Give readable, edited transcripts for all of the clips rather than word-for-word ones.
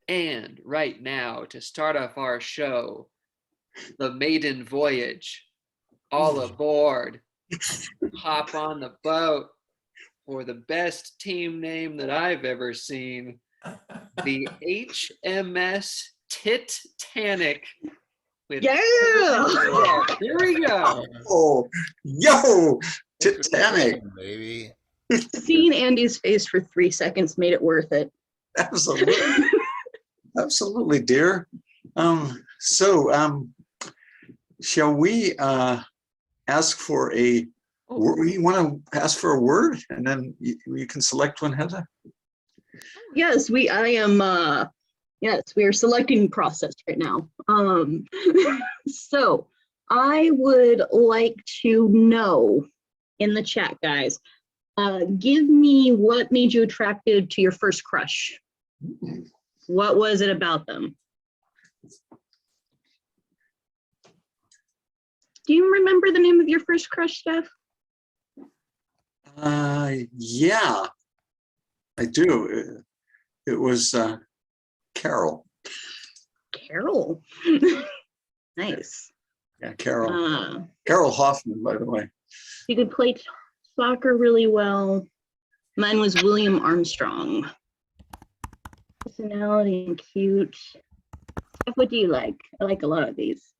And right now, to start off our show, the maiden voyage, all aboard, hop on the boat for the best team name that I've ever seen, the HMS Tit-Tanic. Yeah! Here we go. Oh, yo, Tit-Tanic. Baby. Seeing Andy's face for 3 seconds made it worth it. Absolutely. Absolutely, dear. Shall we ask for a word? You want to ask for a word and then you can select one, Heather? Yes, we are selecting process right now. So I would like to know in the chat, guys, give me what made you attracted to your first crush. What was it about them? Do you remember the name of your first crush, Steph? Yeah, I do. It was Carol. Carol. Nice. Yeah, Carol. Carol Hoffman, by the way. She could play soccer really well. Mine was William Armstrong. Personality and cute. Steph, what do you like? I like a lot of these.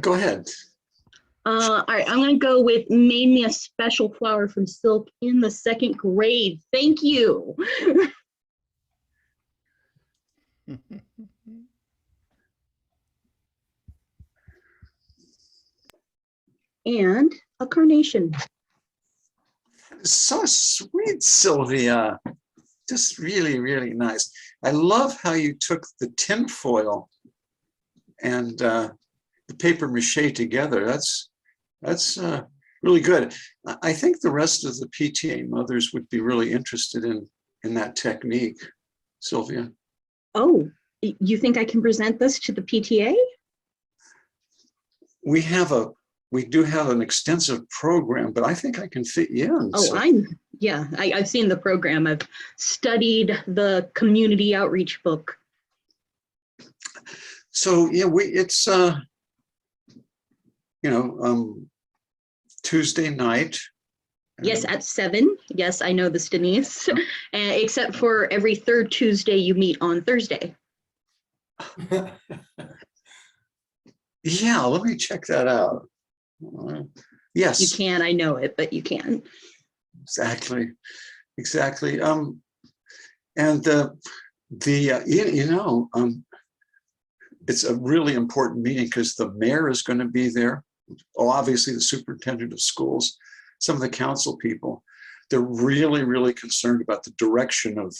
Go ahead. All right, I'm gonna go with made me a special flower from silk in the 2nd grade. Thank you. And a carnation. So sweet, Sylvia. Just really, really nice. I love how you took the tin foil and the paper mache together. That's really good. I think the rest of the PTA mothers would be really interested in that technique, Sylvia. Oh, you think I can present this to the PTA? We do have an extensive program, but I think I can fit you in. Oh, I've seen the program. I've studied the community outreach book. So yeah, it's Tuesday night. Yes, at 7. Yes, I know this, Denise. Except for every 3rd Tuesday you meet on Thursday. Yeah, let me check that out. Yes. You can, I know it, but you can. Exactly. It's a really important meeting because the mayor is going to be there. Oh, obviously the superintendent of schools, some of the council people. They're really, really concerned about the direction of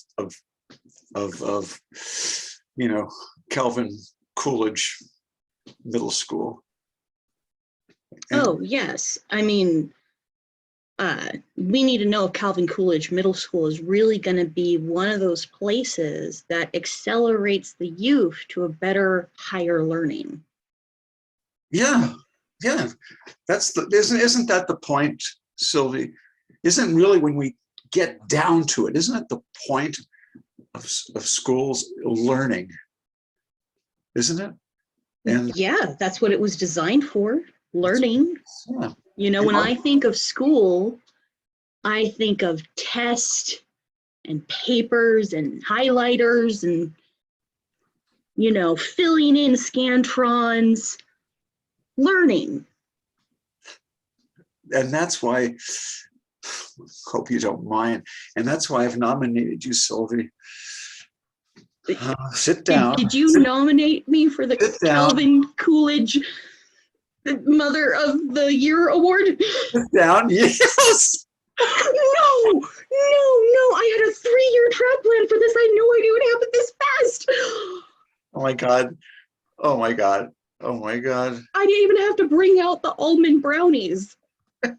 Calvin Coolidge Middle School. Oh, yes. I mean, we need to know if Calvin Coolidge Middle School is really going to be one of those places that accelerates the youth to a better higher learning. Yeah. Isn't that the point, Sylvie? Isn't really when we get down to it, isn't it the point of schools learning? Isn't it? And yeah, that's what it was designed for, learning. Yeah. When I think of school, I think of tests and papers and highlighters and, filling in Scantrons, learning. And that's why, hope you don't mind, and that's why I've nominated you, Sylvie. Sit down. Did you nominate me for the Calvin Coolidge Mother of the Year award? Sit down, yes. No. I had a 3-year trap plan for this. I had no idea it would happen this fast. Oh my God. Oh my God. Oh my God. I didn't even have to bring out the almond brownies. I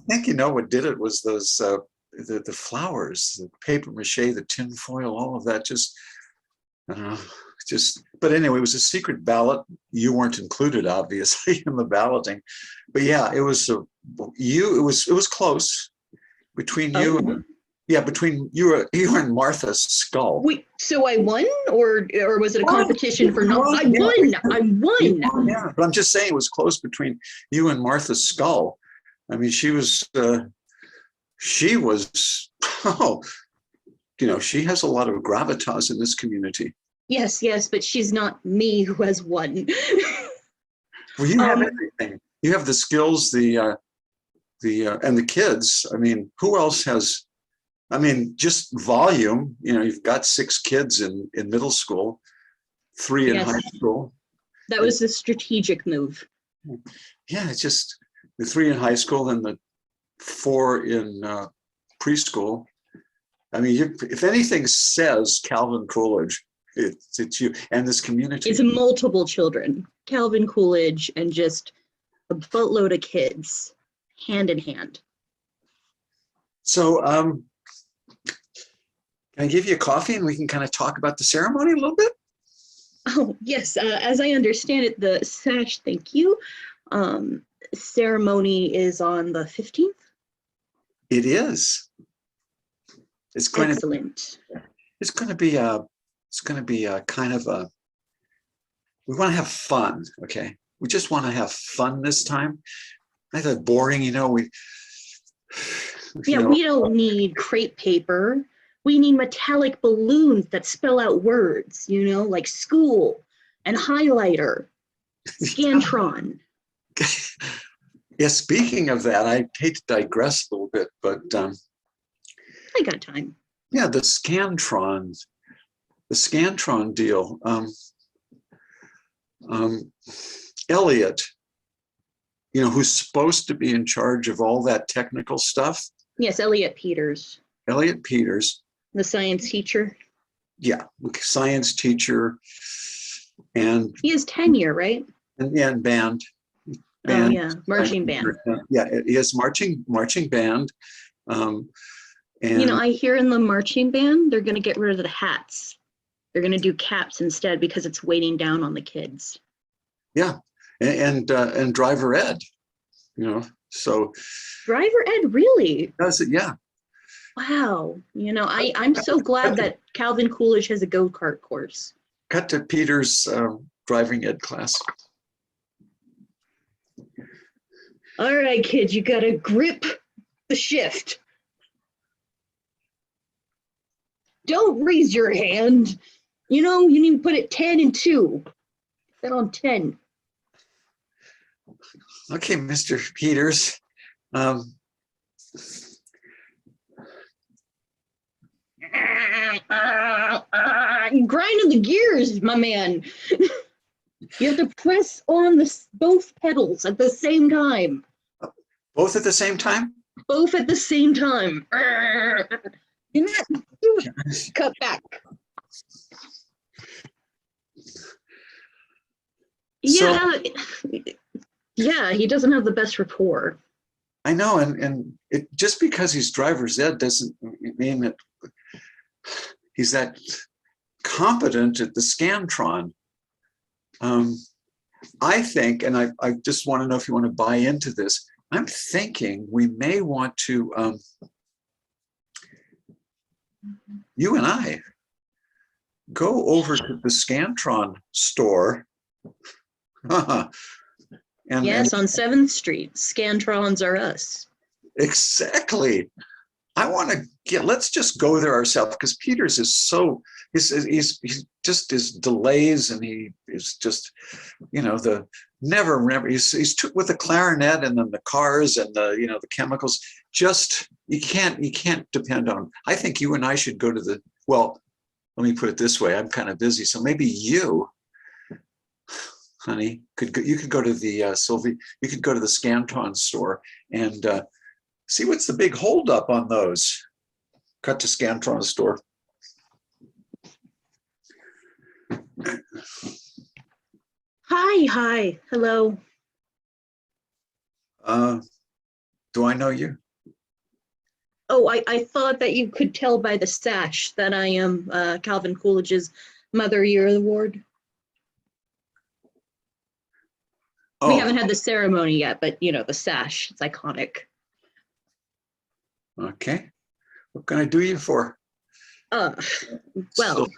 think what did it was those the flowers, the paper mache, the tin foil, all of that but anyway, it was a secret ballot. You weren't included, obviously, in the balloting. But yeah, it was close between you. Yeah, between you and Martha Skull. Wait, so I won, or was it a competition for not? I Yeah. won. I won. Yeah, but I'm just saying it was close between you and Martha Skull. I mean, she was, oh, she has a lot of gravitas in this community. Yes, but she's not me who has won. Well, you have everything. You have the skills, and the kids. I mean, who else has? I mean, just volume. You've got 6 kids in middle school, 3 in Yes. high school. That was a strategic move. Yeah, it's just the 3 in high school and the 4 in preschool. I mean, if anything says Calvin Coolidge, it's you and this community. It's multiple children, Calvin Coolidge, and just a boatload of kids, hand in hand. So, can I give you a coffee and we can kind of talk about the ceremony a little bit? Oh, yes. As I understand it, the sash, thank you, ceremony is on the 15th. It is. It's going Excellent. It's going to be a kind of a. We want to have fun, okay? We just want to have fun this time. I thought boring, we. We don't need crepe paper. We need metallic balloons that spell out words, like school and highlighter, Scantron. Yeah, speaking of that, I hate to digress a little bit, but I got time. Yeah, the Scantron deal. Elliot, who's supposed to be in charge of all that technical stuff. Yes, Elliot Peters. Elliot Peters. The science teacher. Yeah, science teacher. And he has tenure, right? And band. Oh yeah, marching band. Yeah, he has marching band. And I hear in the marching band they're going to get rid of the hats. They're going to do caps instead because it's weighing down on the kids. Yeah, and driver ed, so. Driver ed, really? Does it? Yeah. Wow. I'm so glad that Calvin Coolidge has a go-kart course. Cut to Peter's driving ed class. All right, kids, you got to grip the shift. Don't raise your hand. You need to put it 10 and 2. Then on 10. Okay, Mr. Peters. Grinding the gears, my man. You have to press on both pedals at the same time. Both at the same time? Both at the same time. Cut back. Yeah, he doesn't have the best rapport. I know, and it just because he's driver's ed doesn't mean that he's that competent at the Scantron. I think, and I just want to know if you want to buy into this, I'm thinking we may want to, you and I, go over to the Scantron store. Yes, on 7th Street. Scantrons are us. Exactly. I want to let's just go there ourselves because Peters is so, he's just his delays and he is just, the never, he's took with the clarinet and then the cars and the chemicals, just, you can't depend on him. I think you and I should go to well, let me put it this way. I'm kind of busy. So maybe you, honey, you could go to the Sylvie, you could go to the Scantron store and see what's the big holdup on those. Cut to Scantron store. Hi, hello. Do I know you? Oh, I thought that you could tell by the sash that I am Calvin Coolidge's Mother Year Award. Oh. We haven't had the ceremony yet, but the sash, it's iconic. Okay. What can I do you for? Uh, well,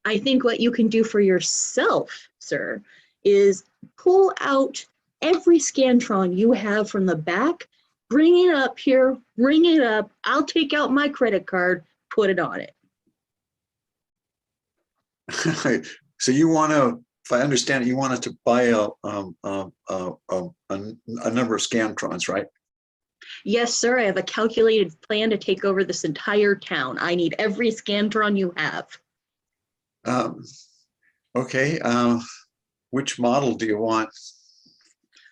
I think what you can do for yourself, sir, is pull out every Scantron you have from the back, bring it up here, ring it up. I'll take out my credit card, put it on it. So you want to, if I understand it, you wanted to buy a number of Scantrons, right? Yes, sir, I have a calculated plan to take over this entire town. I need every Scantron you have. Okay, which model do you want?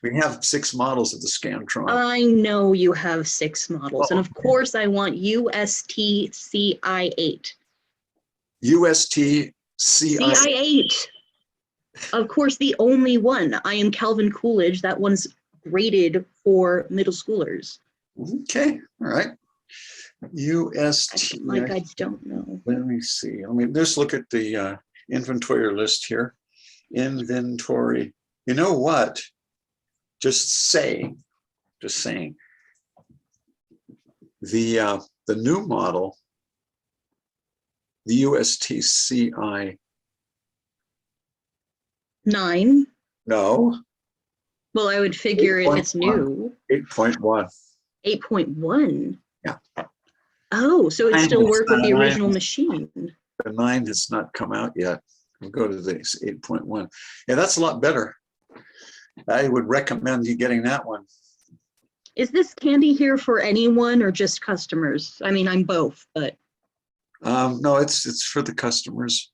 We have 6 models of the Scantron. I know you have 6 models, and of course I want USTCI8. USTCI. CI8. Of course, the only one. I am Calvin Coolidge. That one's graded for middle schoolers. Okay, all right. UST. Like I don't know. Let me see. Let me just look at the inventory list here. Inventory. You know what? Just saying. The new model, the USTCI. 9. No. Well, I would figure if it's 8.1. new. 8.1. 8.1. Yeah. Oh, so it still worked with the 9. original machine. The 9 has not come out yet. We'll go to this 8.1. Yeah, that's a lot better. I would recommend you getting that one. Is this candy here for anyone or just customers? I mean, I'm both, but. No, it's for the customers.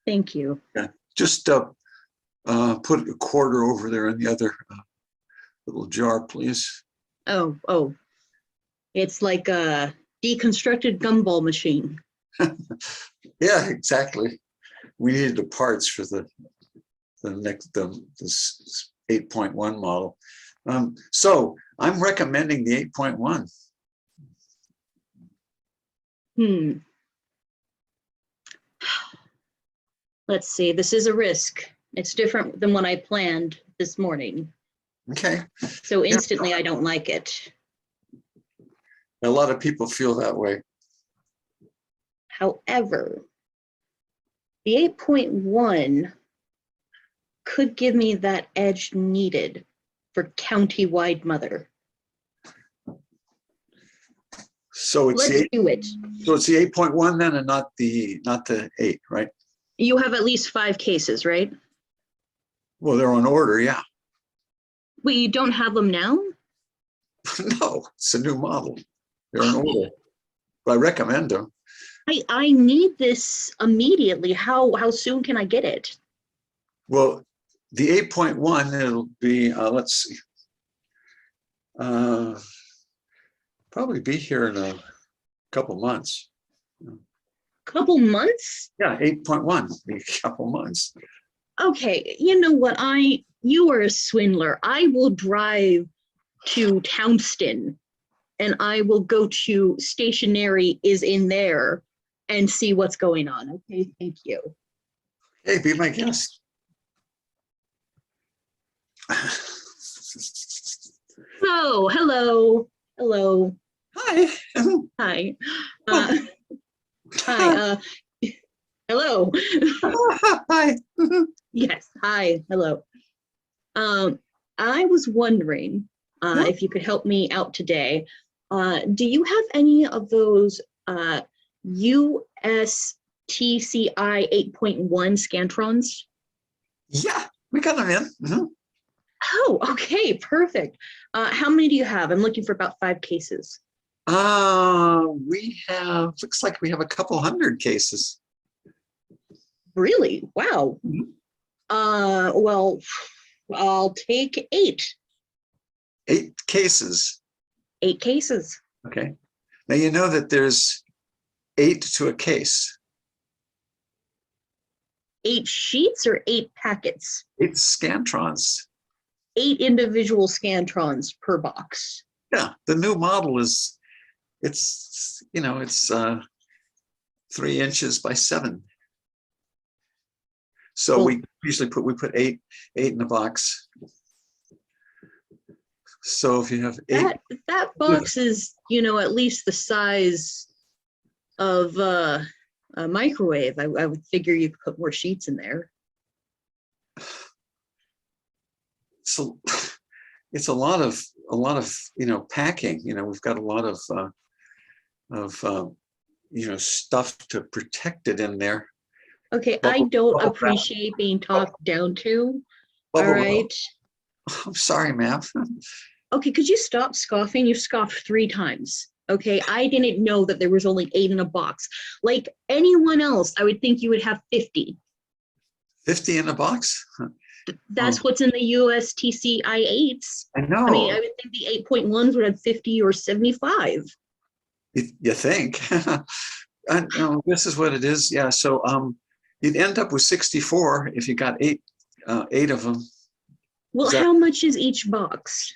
Thank you. Yeah, just put a quarter over there in the other little jar, please. Oh, it's like a deconstructed gumball machine. Yeah, exactly. We needed the parts for this 8.1 model. So I'm recommending the 8.1. Let's see, this is a risk. It's different than what I planned this morning. Okay. So instantly, I don't like it. A lot of people feel that way. However, the 8.1 could give me that edge needed for county-wide mother. So it's Let's do it. So it's the 8.1 then, and not the 8, right? You have at least 5 cases, right? Well, they're on order, yeah. Wait, you don't have them now? No, it's a new model. They're on order. But I recommend them. I need this immediately. How soon can I get it? Well, the 8.1, it'll be, let's see. Probably be here in a couple months. Couple months? Yeah, 8.1, a couple months. Okay, you know what? You are a swindler. I will drive to Townston and I will go to stationery is in there and see what's going on. Okay, thank you. Hey, be my guest. Oh, hello. Hello. Hi. Hi. Hi. Hello. Hi. Yes. Hi. Hello. I was wondering if you could help me out today. Do you have any of those USTCI 8.1 Scantrons? Yeah, we got them in. Mm-hmm. Oh, okay, perfect. How many do you have? I'm looking for about 5 cases. Looks like we have a couple hundred cases. Really? Wow. Mhm. Well, I'll take 8. 8 cases. 8 cases. Okay. Now you know that there's 8 to a case. 8 sheets or 8 packets? 8 Scantrons. 8 individual Scantrons per box. Yeah, the new model is, it's 3 inches by 7. So we usually put 8 in the box. So if you have 8, that box is, at least the size of a microwave. I would figure you could put more sheets in there. So it's a lot of packing. We've got a lot of stuff to protect it in there. Okay, I don't appreciate being talked down to. All right. I'm sorry, ma'am. Okay, could you stop scoffing? You scoffed 3 times. Okay, I didn't know that there was only 8 in a box. Like anyone else, I would think you would have 50. 50 in a box? That's what's in the USTC I-8s. I know. I mean, I would think the 8.1s would have 50 or 75. You think? This is what it is. Yeah. So you'd end up with 64 if you got eight of them. Well, how much is each box?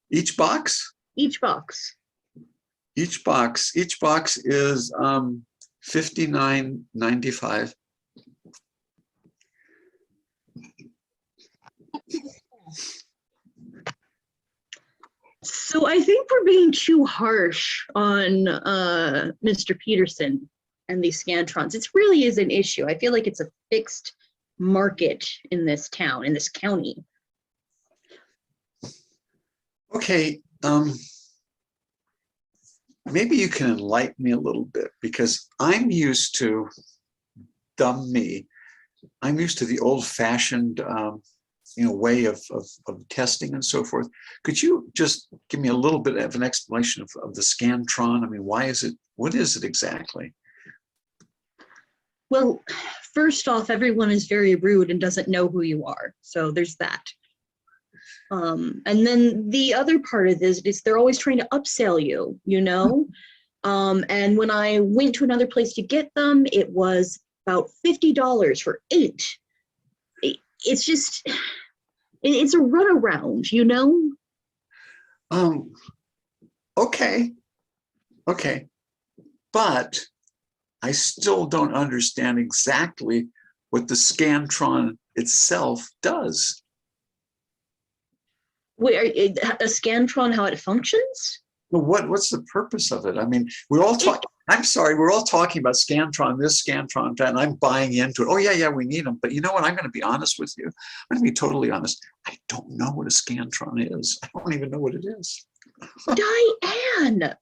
Each box? Each box. Each box is $59.95. So I think we're being too harsh on Mr. Peterson and these Scantrons. It really is an issue. I feel like it's a fixed market in this town, in this county. Okay, maybe you can enlighten me a little bit, because I'm used to, dumb me, I'm used to the old-fashioned way of testing and so forth. Could you just give me a little bit of an explanation of the Scantron? I mean, what is it exactly? Well, first off, everyone is very rude and doesn't know who you are. So there's that. And then the other part of this is they're always trying to upsell you, and when I went to another place to get them, it was about $50 for 8. It's just, it's a runaround, Okay. But I still don't understand exactly what the Scantron itself does. Wait, a Scantron, how it functions? Well, what's the purpose of it? I mean, I'm sorry, we're all talking about Scantron, this Scantron, that, and I'm buying into it. Oh, yeah, we need them. But you know what? I'm going to be honest with you. I'm going to be totally honest. I don't know what a Scantron is. I don't even know what it is. Diane,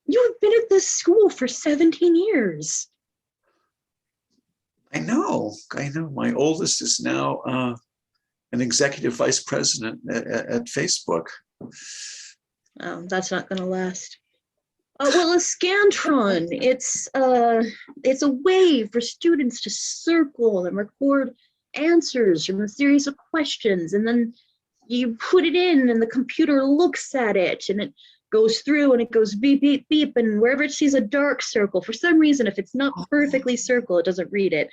you have been at this school for 17 years. I know. My oldest is now an executive vice president at Facebook. Oh, that's not going to last. Well, a Scantron, it's a way for students to circle and record answers from a series of questions, and then you put it in and the computer looks at it and it goes through and it goes beep, beep, beep, and wherever it sees a dark circle, for some reason, if it's not perfectly circled, it doesn't read it.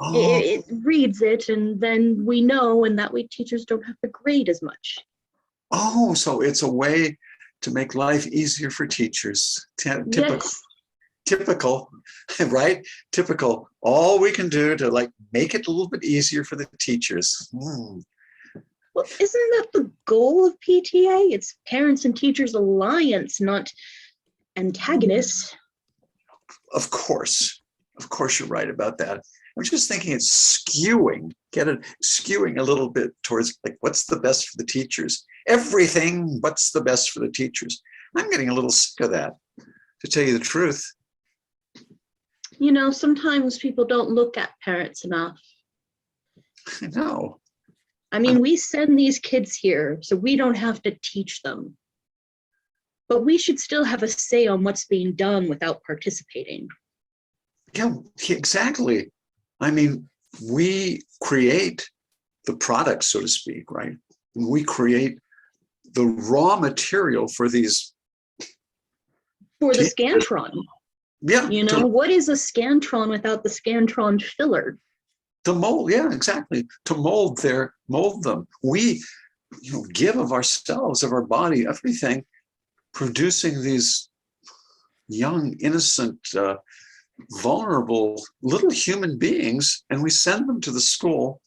It reads it, and then we know, and that way teachers don't have to grade as much. Oh, so it's a way to make life easier for teachers. Typical, right? Typical. All we can do to make it a little bit easier for the teachers. Well, isn't that the goal of PTA? It's Parents and Teachers Alliance, not antagonists. Of course you're right about that. I'm just thinking it's skewing a little bit towards what's the best for the teachers. Everything what's the best for the teachers. I'm getting a little sick of that, to tell you the truth. Sometimes people don't look at parents enough. I know. I mean, we send these kids here so we don't have to teach them. But we should still have a say on what's being done without participating. Yeah, exactly. I mean, we create the product, so to speak, right? We create the raw material for these. For the Scantron. Yeah. What is a Scantron without the Scantron filler? To mold, yeah, exactly. To mold them. We, give of ourselves, of our body, everything, producing these young, innocent, vulnerable little human beings, and we send them to the school,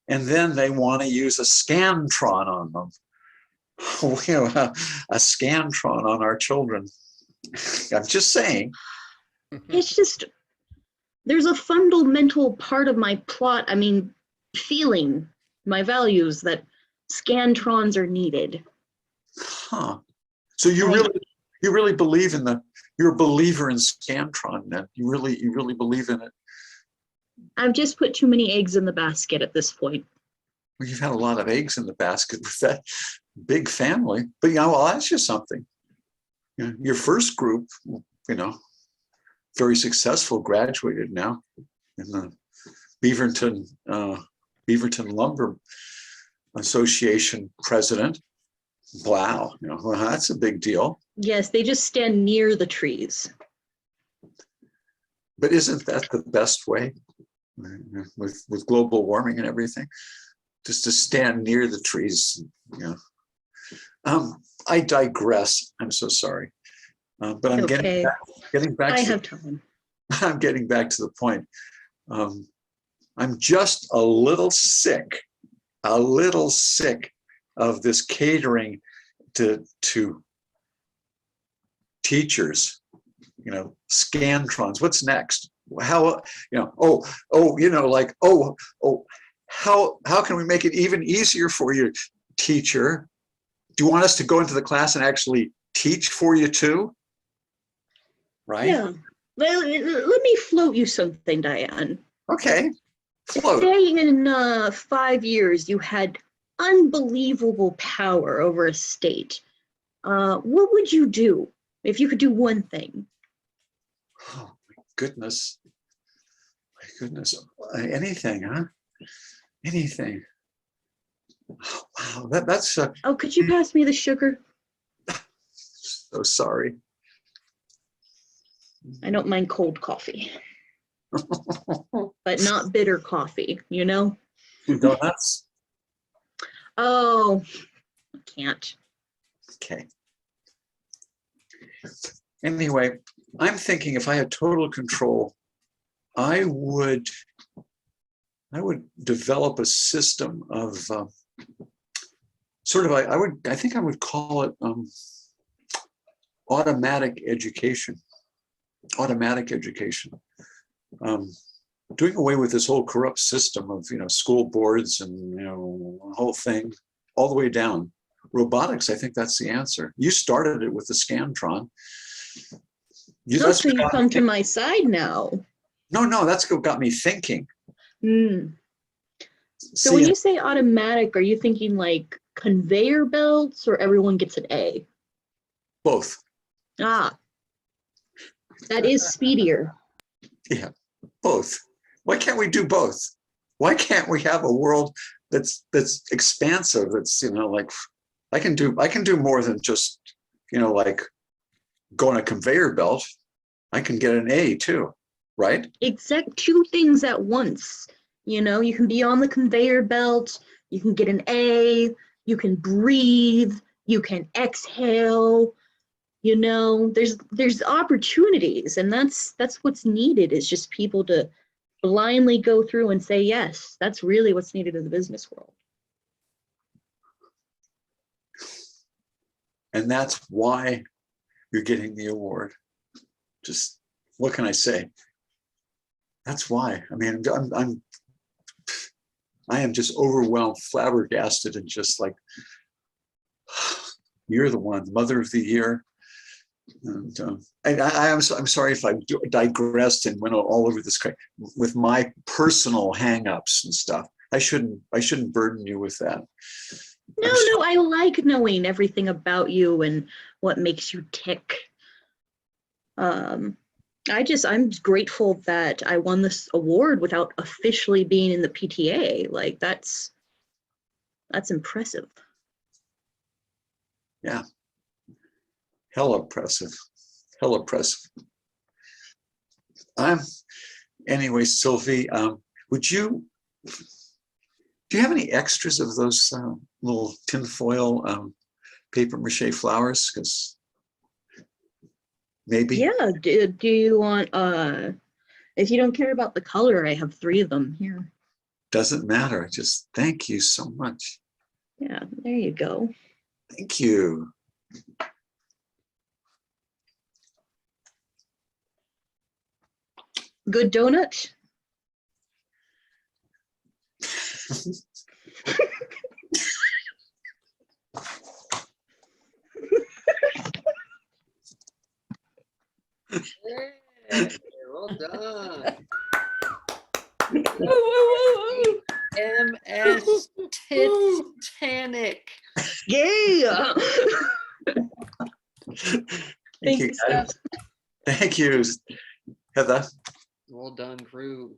and then they want to use a Scantron on them. We have a Scantron on our children. I'm just saying. It's just, there's a fundamental part of my plot, I mean, feeling, my values, that scantrons are needed. Huh. So you really believe in you're a believer in Scantron then. You really believe in it. I've just put too many eggs in the basket at this point. Well, you've had a lot of eggs in the basket with that big family. But yeah, I'll ask you something. You know, your first group, you know, very successful, graduated now in the Beaverton Lumber Association president. Wow, you know, well, that's a big deal. Yes, they just stand near the trees. But isn't that the best way with global warming and everything? Just to stand near the trees, you know. I digress. I'm so sorry, but I'm Okay. getting back. I have time. I'm getting back to the point. I'm just a little sick of this catering to teachers, you know, scantrons. What's next? How, you know, you know, like, how can we make it even easier for you, teacher? Do you want us to go into the class and actually teach for you too? Right? Yeah. Well, let me float you something, Diane. Okay. Float. Say in 5 years you had unbelievable power over a state. What would you do if you could do one thing? Oh my goodness. My goodness. Anything, huh? Anything. Oh, wow. That's Oh, could you pass me the sugar? so sorry. I don't mind cold coffee, but not bitter coffee, you know? Donuts. Oh, I can't. Okay. Anyway, I'm thinking if I had total control, I would develop a system of sort of, I think I would call it automatic education. Automatic education. Doing away with this whole corrupt system of, you know, school boards and, you know, the whole thing all the way down. Robotics, I think that's the answer. You started it with the Scantron. So you come to my side now. No, that's what got me thinking. So when you say automatic, are you thinking like conveyor belts or everyone gets an A? Both. Ah, that is speedier. Yeah, both. Why can't we do both? Why can't we have a world that's expansive? That's, you know, like I can do more than just, you know, like go on a conveyor belt. I can get an A too, right? Exact two things at once. You know, you can be on the conveyor belt, you can get an A, you can breathe, you can exhale. You know, there's opportunities, and that's what's needed, is just people to blindly go through and say, yes, that's really what's needed in the business world. And that's why you're getting the award. Just, what can I say? That's why. I mean, I am just overwhelmed, flabbergasted, and just like, you're the one, Mother of the Year. And I'm sorry if I digressed and went all over this with my personal hangups and stuff. I shouldn't burden you with that. No, I like knowing everything about you and what makes you tick. I'm grateful that I won this award without officially being in the PTA. Like that's impressive. Yeah. Hell impressive. Hell impressive. Anyway, Sylvie, do you have any extras of those little tinfoil paper mache flowers? Because maybe. Yeah, do you want, if you don't care about the color, I have 3 of them here. Doesn't matter. Just thank you so much. Yeah, there you go. Thank you. Good donut? Yeah, well done. Woo, woo, woo, HMS Tit-Tanic. Yeah. Thank you, guys. Steph. Thank you, Heather. Well done, crew.